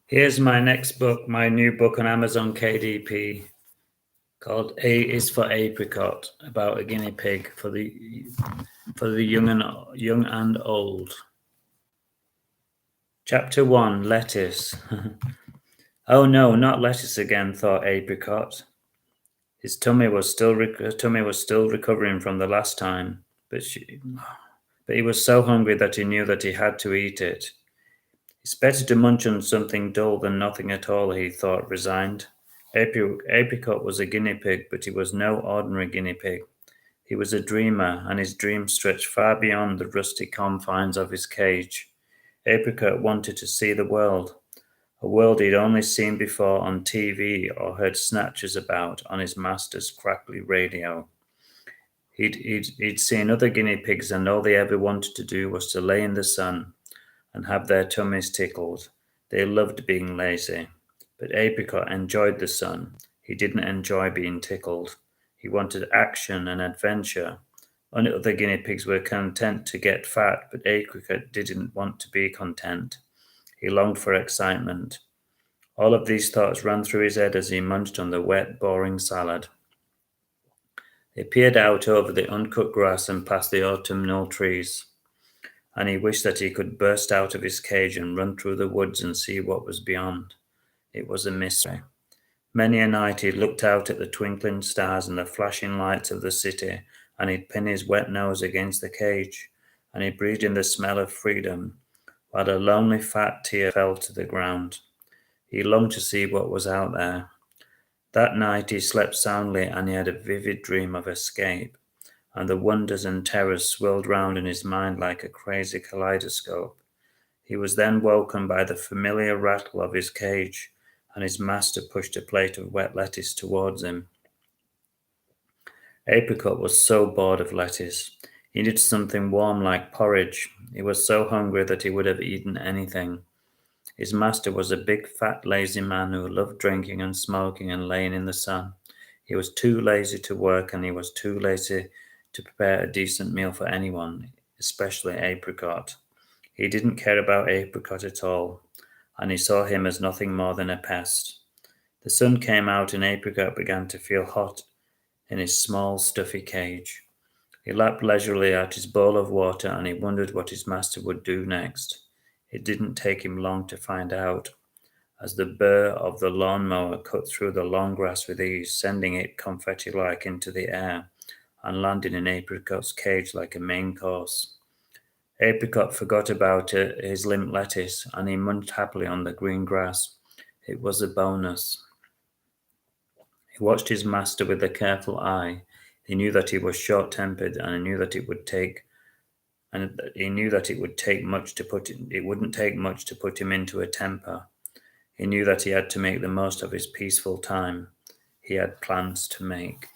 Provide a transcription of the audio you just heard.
Here's my next book, my new book on Amazon KDP called A is for Apricot, about a guinea pig for the young and old. Chapter 1, Lettuce. Oh no, not lettuce again, thought Apricot. His tummy was still recovering from the last time, but he was so hungry that he knew that he had to eat it. It's better to munch on something dull than nothing at all, he thought, resigned. Apricot was a guinea pig, but he was no ordinary guinea pig. He was a dreamer, and his dreams stretched far beyond the rusty confines of his cage. Apricot wanted to see the world, a world he'd only seen before on TV or heard snatches about on his master's crackly radio. He'd seen other guinea pigs, and all they ever wanted to do was to lay in the sun and have their tummies tickled. They loved being lazy. But Apricot enjoyed the sun. He didn't enjoy being tickled. He wanted action and adventure. Other guinea pigs were content to get fat, but Apricot didn't want to be content. He longed for excitement. All of these thoughts ran through his head as he munched on the wet, boring salad. He peered out over the uncut grass and past the autumnal trees, and he wished that he could burst out of his cage and run through the woods and see what was beyond. It was a mystery. Many a night he'd looked out at the twinkling stars and the flashing lights of the city, and he'd pin his wet nose against the cage, and he breathed in the smell of freedom, while a lonely fat tear fell to the ground. He longed to see what was out there. That night he slept soundly, and he had a vivid dream of escape, and the wonders and terrors swirled round in his mind like a crazy kaleidoscope. He was then woken by the familiar rattle of his cage, and his master pushed a plate of wet lettuce towards him. Apricot was so bored of lettuce. He needed something warm like porridge. He was so hungry that he would have eaten anything. His master was a big, fat, lazy man who loved drinking and smoking and laying in the sun. He was too lazy to work, and he was too lazy to prepare a decent meal for anyone, especially Apricot. He didn't care about Apricot at all, and he saw him as nothing more than a pest. The sun came out, and Apricot began to feel hot in his small, stuffy cage. He lapped leisurely at his bowl of water, and he wondered what his master would do next. It didn't take him long to find out, as the burr of the lawn-mower cut through the long grass with ease, sending it confetti-like into the air, and landing in Apricot's cage like a main course. Apricot forgot about his limp lettuce, and he munched happily on the green grass. It was a bonus. He watched his master with a careful eye. He knew that he was short-tempered, and he knew that it wouldn't take much to put him into a temper. He knew that he had to make the most of his peaceful time. He had plans to make.